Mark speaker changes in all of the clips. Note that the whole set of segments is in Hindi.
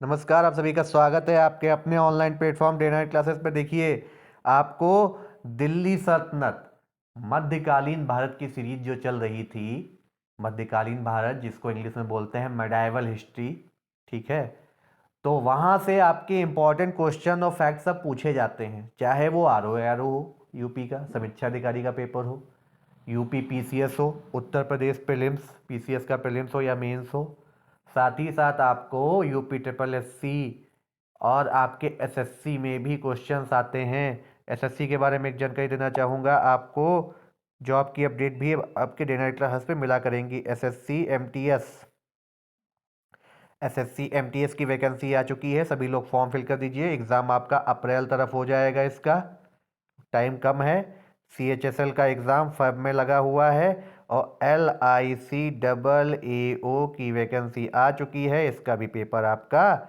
Speaker 1: नमस्कार, आप सभी का स्वागत है आपके अपने online platform day night classes पे। देखिए, आपको दिल्ली सल्तनत मध्यकालीन भारत की सीरीज जो चल रही थी, मध्यकालीन भारत जिसको इंग्लिश में बोलते हैं मेडाइवल हिस्ट्री, ठीक है। तो वहाँ से आपके इंपॉर्टेंट क्वेश्चन और फैक्ट सब पूछे जाते हैं, चाहे वो आर ओ हो, यूपी का समीक्षा अधिकारी का पेपर हो, यूपी पीसीएस हो, उत्तर प्रदेश प्रीलिम्स पीसीएस का प्रीलिम्स हो या मेंस हो। साथ ही साथ आपको यूपी ट्रिपल एससी और आपके एसएससी में भी क्वेश्चंस आते हैं। एसएससी के बारे में एक जानकारी देना चाहूँगा आपको, जॉब की अपडेट भी आपके डे नाइट क्लासेस पे मिला करेंगी। एसएससी एमटीएस की वैकेंसी आ चुकी है, सभी लोग फॉर्म फिल कर दीजिए। एग्ज़ाम आपका अप्रैल तरफ हो जाएगा, इसका टाइम कम है। सीएचएसएल का एग्ज़ाम फब में लगा हुआ है और LICAAO की वैकेंसी आ चुकी है, इसका भी पेपर आपका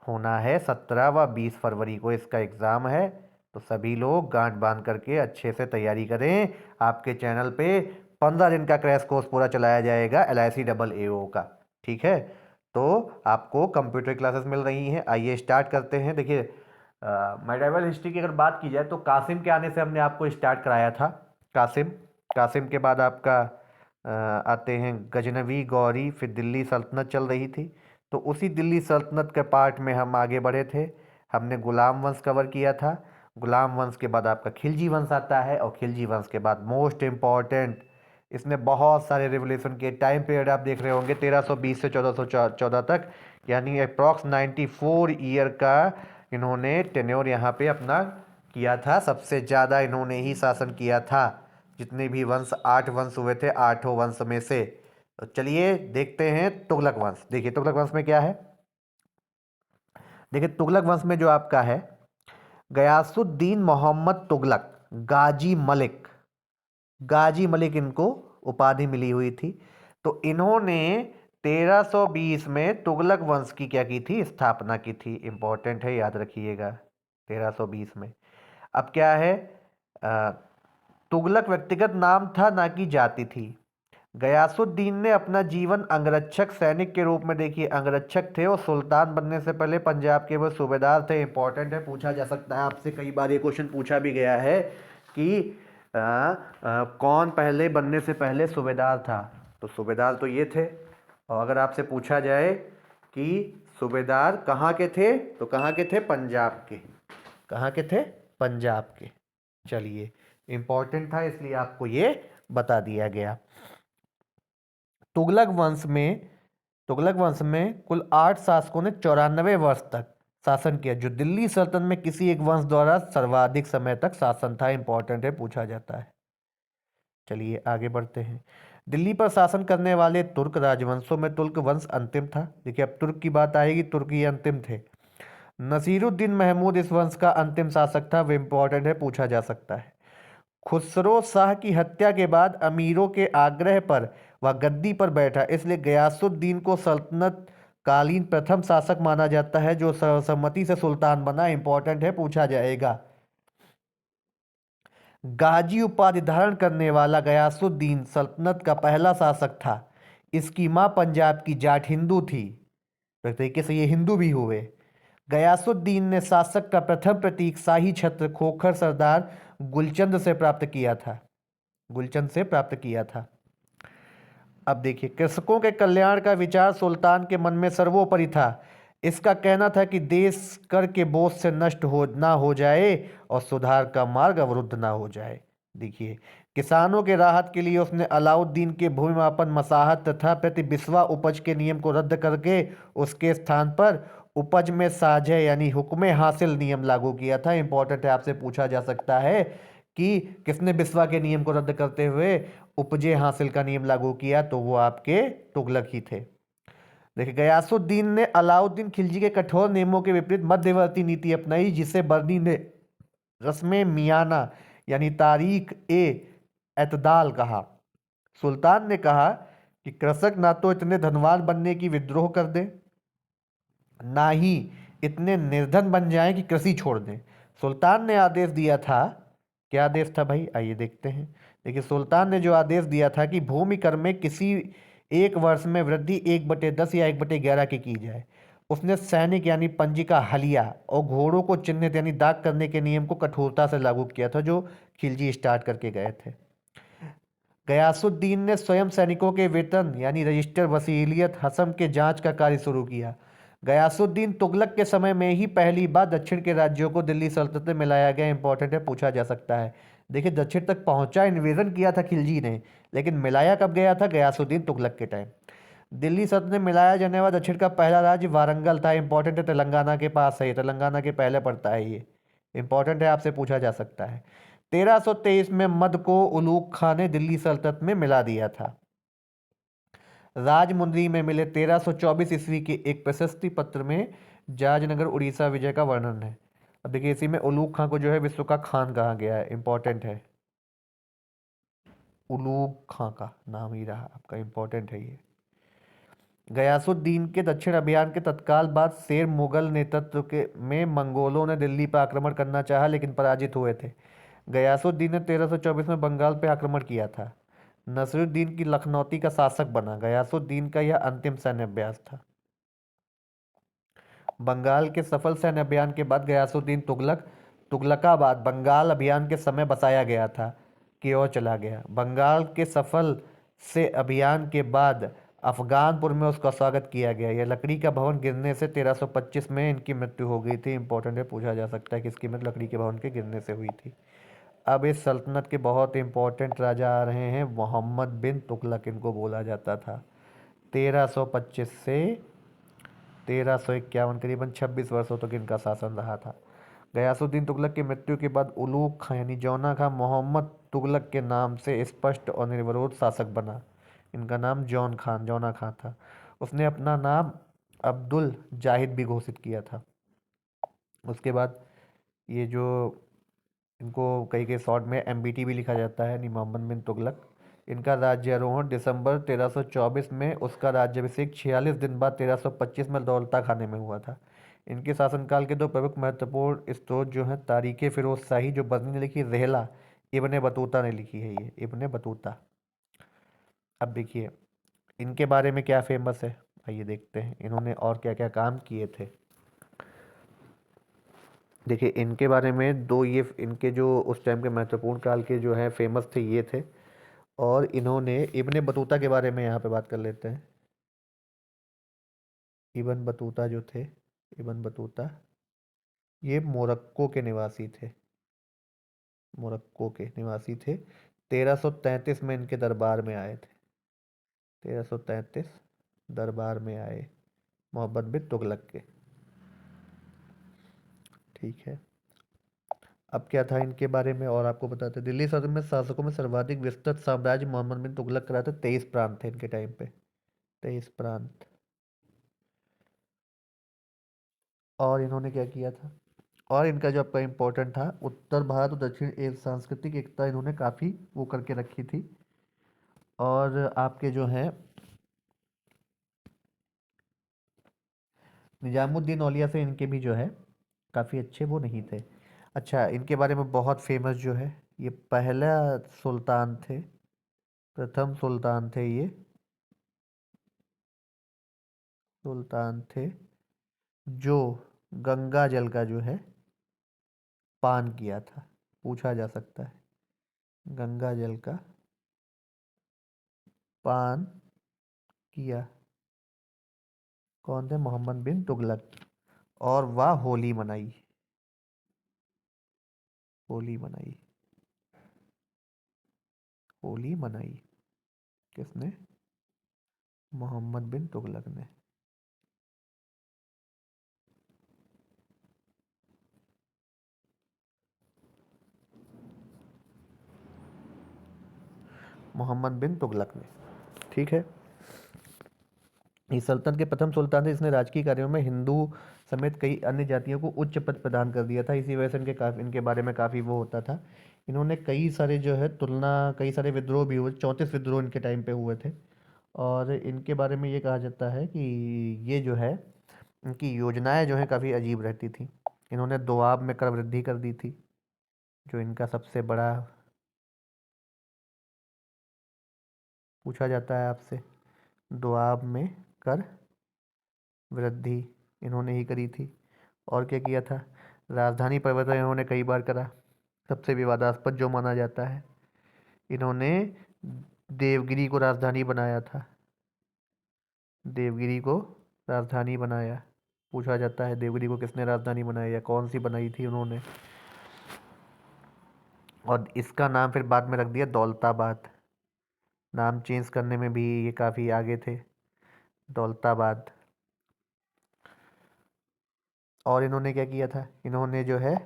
Speaker 1: होना है 17 व 20 फरवरी को इसका एग्ज़ाम है। तो सभी लोग गांठ बांध करके अच्छे से तैयारी करें। आपके चैनल पे 15 दिन का क्रैश कोर्स पूरा चलाया जाएगा LICAAO का, ठीक है। तो आपको कंप्यूटर क्लासेस मिल रही हैं। आइए स्टार्ट करते हैं। देखिए, मेडाइवल हिस्ट्री की अगर बात की जाए तो कासिम के आने से हमने आपको स्टार्ट कराया था। कासिम कासिम के बाद आपका आते हैं गजनवी गौरी, फिर दिल्ली सल्तनत चल रही थी। तो उसी दिल्ली सल्तनत के पार्ट में हम आगे बढ़े थे। हमने गुलाम वंश कवर किया था। गुलाम वंश के बाद आपका खिलजी वंश आता है और खिलजी वंश के बाद मोस्ट इम्पॉर्टेंट, इसने बहुत सारे रिवोल्यूशन के टाइम पीरियड आप देख रहे होंगे 1320 से 1414 तक, यानी अप्रॉक्स 94 ईयर का इन्होंने टेन्योर यहाँ पे अपना किया था। सबसे ज़्यादा इन्होंने ही शासन किया था। जितने भी वंश 8 वंश हुए थे, 8 वंश में से। तो चलिए देखते हैं तुगलक वंश। देखिए तुगलक वंश में क्या है। देखिए तुगलक वंश में जो आपका है गयासुद्दीन मोहम्मद तुगलक, गाजी मलिक। गाजी मलिक इनको उपाधि मिली हुई थी। तो इन्होंने 1320 में तुगलक वंश की क्या की थी, स्थापना की थी। इंपॉर्टेंट है, याद रखिएगा 1320 में। अब क्या है, अ, तुगलक व्यक्तिगत नाम था, ना कि जाति थी। गयासुद्दीन ने अपना जीवन अंगरक्षक सैनिक के रूप में, देखिए अंगरक्षक थे और सुल्तान बनने से पहले पंजाब के वो सूबेदार थे। इंपॉर्टेंट है, पूछा जा सकता है आपसे, कई बार ये क्वेश्चन पूछा भी गया है कि कौन पहले बनने से पहले सूबेदार था। तो सूबेदार तो ये थे। और अगर आपसे पूछा जाए कि सूबेदार कहाँ के थे, तो कहाँ के थे, पंजाब के। कहाँ के थे, पंजाब के। चलिए, इंपॉर्टेंट था इसलिए आपको ये बता दिया गया। तुगलक वंश में तुगलक वंश में कुल 8 शासकों ने 94 वर्ष तक शासन किया, जो दिल्ली सल्तनत में किसी एक वंश द्वारा सर्वाधिक समय तक शासन था। इंपॉर्टेंट है, पूछा जाता है। चलिए आगे बढ़ते हैं। दिल्ली पर शासन करने वाले तुर्क राजवंशों में तुर्क वंश अंतिम था। देखिए अब तुर्क की बात आएगी, तुर्क ये अंतिम थे। नसीरुद्दीन महमूद इस वंश का अंतिम शासक था। वो इंपॉर्टेंट है, पूछा जा सकता है। खुसरो शाह की हत्या के बाद अमीरों के आग्रह पर वह गद्दी पर बैठा, इसलिए गयासुद्दीन को सल्तनत कालीन प्रथम शासक माना जाता है, जो सर्वसम्मति से सुल्तान बना। इंपॉर्टेंट है, पूछा जाएगा। गाजी उपाधि धारण करने वाला गयासुद्दीन सल्तनत का पहला शासक था। इसकी मां पंजाब की जाट हिंदू थी, तो एक तरीके से ये हिंदू भी हुए। गयासुद्दीन ने शासक का प्रथम प्रतीक शाही छत्र खोखर सरदार गुलचंद से प्राप्त किया था। गुलचंद से प्राप्त किया था। अब देखिए, कृषकों के कल्याण का विचार सुल्तान के मन में सर्वोपरि था। इसका कहना था कि देश कर के बोझ से नष्ट हो ना हो जाए और सुधार का मार्ग अवरुद्ध ना हो जाए। देखिए, किसानों के राहत के लिए उसने अलाउद्दीन के भूमि मापन मसाहत तथा प्रति बिस्वा उपज के नियम को रद्द करके उसके स्थान पर उपज में साझे यानी हुक्म हासिल नियम लागू किया था। इंपॉर्टेंट है, आपसे पूछा जा सकता है कि किसने बिस्वा के नियम को रद्द करते हुए उपजे हासिल का नियम लागू किया, तो वो आपके तुगलक ही थे। देखिए, गयासुद्दीन ने अलाउद्दीन खिलजी के कठोर नियमों के विपरीत मध्यवर्ती नीति अपनाई, जिसे बर्नी ने रस्म मियाना यानी तारीख ए एतदाल कहा। सुल्तान ने कहा कि कृषक ना तो इतने धनवान बनने की विद्रोह कर दे, ना ही इतने निर्धन बन जाएं कि कृषि छोड़ दें। सुल्तान ने आदेश दिया था, क्या आदेश था भाई, आइए देखते हैं। देखिए, सुल्तान ने जो आदेश दिया था कि भूमि कर में किसी एक वर्ष में वृद्धि 1/10 या 1/11 की जाए। उसने सैनिक यानी पंजिका हलिया और घोड़ों को चिन्हित यानी दाग करने के नियम को कठोरता से लागू किया था, जो खिलजी स्टार्ट करके गए थे। गयासुद्दीन ने स्वयं सैनिकों के वेतन यानी रजिस्टर, वसीलियत, हसम के जांच का कार्य शुरू किया। गयासुद्दीन तुगलक के समय में ही पहली बार दक्षिण के राज्यों को दिल्ली सल्तनत में मिलाया गया। इंपॉर्टेंट है, पूछा जा सकता है। देखिए, दक्षिण तक पहुंचा, इन्वेजन किया था खिलजी ने, लेकिन मिलाया कब गया था? गयासुद्दीन तुगलक के टाइम। दिल्ली सल्तनत में मिलाया जाने वाला दक्षिण का पहला राज्य वारंगल था। इंपॉर्टेंट है, तेलंगाना के पास है, तेलंगाना के पहले पड़ता है ये। इंपॉर्टेंट है, आपसे पूछा जा सकता है। 1323 में मध्य को उलूग खां ने दिल्ली सल्तनत में मिला दिया था। राजमुंद्री में मिले 1324 ईस्वी के एक प्रशस्ति पत्र में जाजनगर उड़ीसा विजय का वर्णन है। अब देखिए, इसी में उलूग खां को जो है विश्व का खान कहा गया है। इंपॉर्टेंट है, उलूग खां का नाम ही रहा आपका, इंपॉर्टेंट है ये। गयासुद्दीन के दक्षिण अभियान के तत्काल बाद शेर मुगल नेतृत्व के में मंगोलों ने दिल्ली पर आक्रमण करना चाहा, लेकिन पराजित हुए थे। गयासुद्दीन ने 1324 में बंगाल पर आक्रमण किया था। नसरुद्दीन की लखनौती का शासक बना। गयासुद्दीन का यह अंतिम सैन्य अभ्यास था। बंगाल के सफल सैन्य अभियान के बाद गयासुद्दीन तुगलक तुगलकाबाद बंगाल अभियान के समय बसाया गया था की ओर चला गया। बंगाल के सफल से अभियान के बाद अफगानपुर में उसका स्वागत किया गया। यह लकड़ी का भवन गिरने से 1325 में इनकी मृत्यु हो गई थी। इंपॉर्टेंट है, पूछा जा सकता है किसकी मृत्यु लकड़ी के भवन के गिरने से हुई थी। अब इस सल्तनत के बहुत इंपॉर्टेंट राजा आ रहे हैं। मोहम्मद बिन तुगलक इनको बोला जाता था। 1325 से 1351, करीबन 26 वर्षों तक इनका शासन रहा था। गयासुद्दीन तुगलक की मृत्यु के बाद उलूग खां यानी जौना खां मोहम्मद तुगलक के नाम से स्पष्ट और निर्विरोध शासक बना। इनका नाम जौना खां था। उसने अपना नाम अब्दुल जाहिद भी घोषित किया था। उसके बाद ये जो इनको कई कई शॉर्ट में एमबीटी भी लिखा जाता है, यानी मोहम्मद बिन तुगलक। इनका राज्यारोहण दिसंबर 1324 में, उसका राज्याभिषेक 46 दिन बाद 1325 में दौलता खाने में हुआ था। इनके शासनकाल के दो प्रमुख महत्वपूर्ण स्रोत जो हैं, तारीख फिरोज शाही जो बजनी ने लिखी, रेहला इब्ने बतूता ने लिखी है, ये इब्ने बतूता। अब देखिए इनके बारे में क्या फेमस है, आइए देखते हैं इन्होंने और क्या क्या काम किए थे। देखिए इनके बारे में दो, ये इनके जो उस टाइम के महत्वपूर्ण काल के जो है फेमस थे ये थे। और इन्होंने इब्ने बतूता के बारे में यहाँ पे बात कर लेते हैं। इब्न बतूता जो थे, इब्न बतूता ये मोरक्को के निवासी थे। मोरक्को के निवासी थे। 1333 में इनके दरबार में आए थे। 1333 दरबार में आए मोहम्मद बिन तुगलक के। ठीक है, अब क्या था इनके बारे में और आपको बताते। दिल्ली सल्तनत में शासकों में सर्वाधिक विस्तृत साम्राज्य मोहम्मद बिन तुगलक का था। 23 प्रांत थे इनके टाइम पे, 23 प्रांत। और इन्होंने क्या किया था, और इनका जो आपका इम्पोर्टेंट था, उत्तर भारत और दक्षिण एक सांस्कृतिक एकता इन्होंने काफ़ी वो करके रखी थी। और आपके जो हैं निजामुद्दीन औलिया से इनके भी जो है काफ़ी अच्छे वो नहीं थे। अच्छा, इनके बारे में बहुत फेमस जो है, ये पहला सुल्तान थे, प्रथम सुल्तान थे ये, सुल्तान थे जो गंगा जल का जो है पान किया था। पूछा जा सकता है, गंगा जल का पान किया कौन थे? मोहम्मद बिन तुगलक। और वह होली मनाई, होली मनाई, होली मनाई किसने? मोहम्मद बिन तुगलक ने। मोहम्मद बिन तुगलक ने। ठीक है, इस सल्तनत के प्रथम सुल्तान थे जिसने राजकीय कार्यों में हिंदू समेत कई अन्य जातियों को उच्च पद प्रदान कर दिया था। इसी वजह से इनके बारे में काफ़ी वो होता था। इन्होंने कई सारे जो है कई सारे विद्रोह भी हुए, 34 विद्रोह इनके टाइम पे हुए थे। और इनके बारे में ये कहा जाता है कि ये जो है इनकी योजनाएं जो हैं काफ़ी अजीब रहती थी। इन्होंने दोआब में कर वृद्धि कर दी थी, जो इनका सबसे बड़ा पूछा जाता है आपसे। दोआब में कर वृद्धि इन्होंने ही करी थी। और क्या किया था? राजधानी परिवर्तन इन्होंने कई बार करा। सबसे विवादास्पद जो माना जाता है, इन्होंने देवगिरी को राजधानी बनाया था। देवगिरी को राजधानी बनाया। पूछा जाता है देवगिरी को किसने राजधानी बनाया या कौन सी बनाई थी उन्होंने। और इसका नाम फिर बाद में रख दिया दौलताबाद। नाम चेंज करने में भी ये काफ़ी आगे थे, दौलताबाद। और इन्होंने क्या किया था? इन्होंने जो है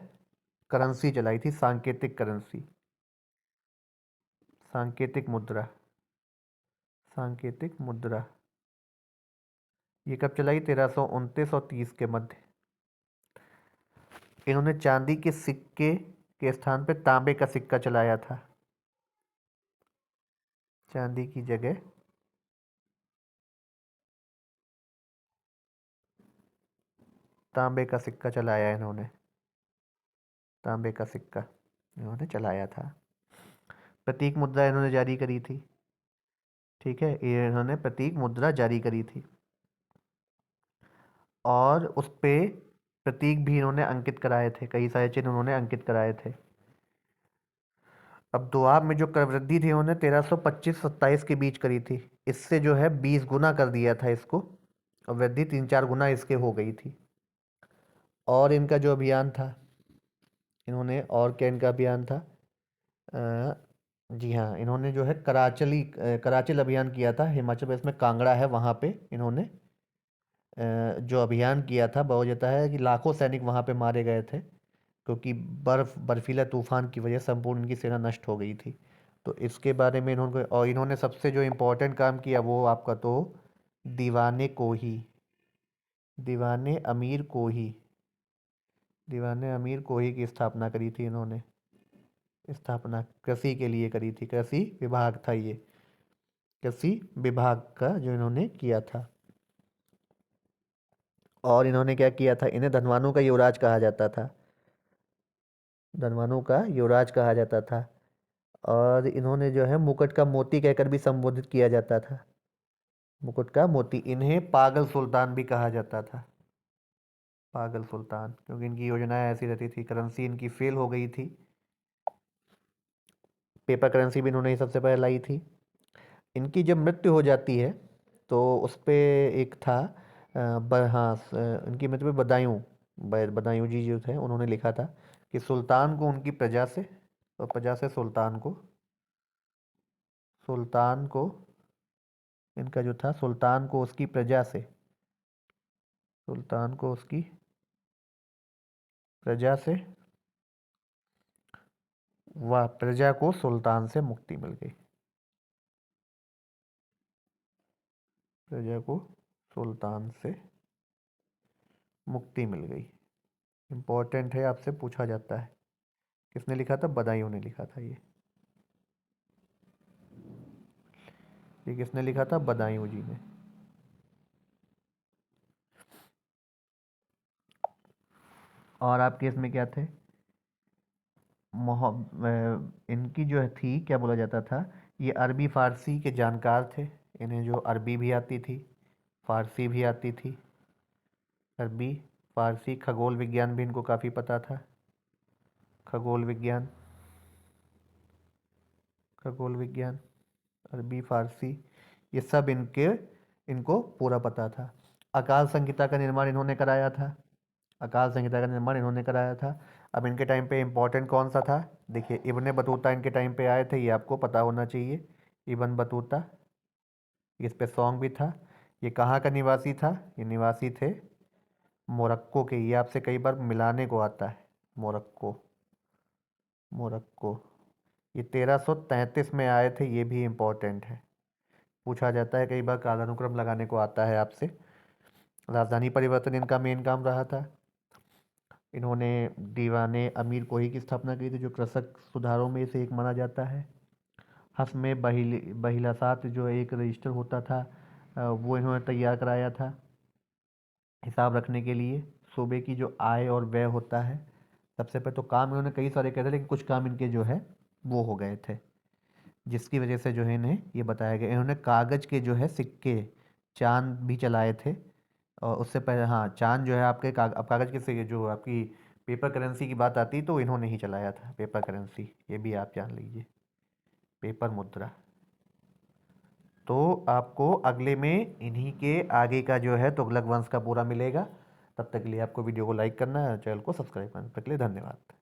Speaker 1: करेंसी चलाई थी, सांकेतिक करेंसी, सांकेतिक मुद्रा। सांकेतिक मुद्रा ये कब चलाई? 1329 और 30 के मध्य। इन्होंने चांदी के सिक्के के स्थान पे तांबे का सिक्का चलाया था। चांदी की जगह तांबे का सिक्का चलाया इन्होंने। तांबे का सिक्का इन्होंने चलाया था। प्रतीक मुद्रा इन्होंने जारी करी थी। ठीक है, ये इन्होंने प्रतीक मुद्रा जारी करी थी। और उस पे प्रतीक भी इन्होंने अंकित कराए थे, कई सारे चिन्ह उन्होंने अंकित कराए थे। अब दोआब में जो कर वृद्धि थी उन्होंने 1325-27 के बीच करी थी। इससे जो है 20 गुना कर दिया था इसको, और वृद्धि 3-4 गुना इसके हो गई थी। और इनका जो अभियान था, इन्होंने और क्या इनका अभियान था? अ, जी हाँ, इन्होंने जो है कराचल अभियान किया था। हिमाचल प्रदेश में कांगड़ा है, वहाँ पे इन्होंने जो अभियान किया था, बहुत जाता है कि लाखों सैनिक वहाँ पे मारे गए थे, क्योंकि बर्फीला तूफान की वजह से संपूर्ण इनकी सेना नष्ट हो गई थी। तो इसके बारे में इन्होंने, और इन्होंने सबसे जो इम्पोर्टेंट काम किया वो आपका तो दीवाने कोही, दीवाने अमीर कोही, दीवाने अमीर कोही की स्थापना करी थी इन्होंने। स्थापना कृषि के लिए करी थी, कृषि विभाग था ये, कृषि विभाग का जो इन्होंने किया था। और इन्होंने क्या किया था? इन्हें धनवानों का युवराज कहा जाता था, धनवानों का युवराज कहा जाता था। और इन्होंने जो है मुकुट का मोती कहकर भी संबोधित किया जाता था, मुकुट का मोती। इन्हें पागल सुल्तान भी कहा जाता था, पागल सुल्तान, क्योंकि इनकी योजनाएं ऐसी रहती थी। करेंसी इनकी फेल हो गई थी, पेपर करेंसी भी इन्होंने ही सबसे पहले लाई थी। इनकी जब मृत्यु हो जाती है तो उस पे एक था हाँ, इनकी मृत्यु पे बदायूं, बदायूं जी जो थे उन्होंने लिखा था कि सुल्तान को उनकी प्रजा से, और प्रजा से सुल्तान को, सुल्तान को, इनका जो था सुल्तान को उसकी प्रजा से, सुल्तान को उसकी प्रजा से, वह प्रजा को सुल्तान से मुक्ति मिल गई, प्रजा को सुल्तान से मुक्ति मिल गई। इंपॉर्टेंट है, आपसे पूछा जाता है। किसने लिखा था? बदायूं ने लिखा था ये किसने लिखा था? बदायूं जी ने। और आपके इसमें क्या थे? इनकी जो थी, क्या बोला जाता था, ये अरबी फ़ारसी के जानकार थे। इन्हें जो अरबी भी आती थी, फ़ारसी भी आती थी। अरबी, फ़ारसी, खगोल विज्ञान भी इनको काफ़ी पता था। खगोल विज्ञान, खगोल विज्ञान, अरबी, फ़ारसी, ये सब इनको पूरा पता था। अकाल संहिता का निर्माण इन्होंने कराया था, अकाल संहिता का निर्माण इन्होंने कराया था। अब इनके टाइम पे इम्पोर्टेंट कौन सा था? देखिए, इब्ने बतूता इनके टाइम पे आए थे, ये आपको पता होना चाहिए। इब्न बतूता, इस पे सॉन्ग भी था। ये कहाँ का निवासी था? ये निवासी थे मोरक्को के। ये आपसे कई बार मिलाने को आता है, मोरक्को, मोरक्को। ये 1333 में आए थे, ये भी इम्पोर्टेंट है, पूछा जाता है कई बार, कालानुक्रम लगाने को आता है आपसे। राजधानी परिवर्तन इनका मेन काम रहा था। इन्होंने दीवाने अमीर कोही की स्थापना की थी, जो कृषक सुधारों में से एक माना जाता है। हस में बहिलासात जो एक रजिस्टर होता था, वो इन्होंने तैयार कराया था हिसाब रखने के लिए। सूबे की जो आय और व्यय होता है, सबसे पहले तो काम इन्होंने कई सारे करे थे, लेकिन कुछ काम इनके जो है वो हो गए थे, जिसकी वजह से जो है इन्हें ये बताया गया। इन्होंने कागज़ के जो है सिक्के, चांद भी चलाए थे, और उससे पहले हाँ, चांद जो है आपके अब कागज़ के से जो आपकी पेपर करेंसी की बात आती तो इन्होंने ही चलाया था पेपर करेंसी, ये भी आप जान लीजिए, पेपर मुद्रा। तो आपको अगले में इन्हीं के आगे का जो है तुगलक वंश का पूरा मिलेगा। तब तक के लिए आपको वीडियो को लाइक करना है, चैनल को सब्सक्राइब करना। तब तक के लिए धन्यवाद।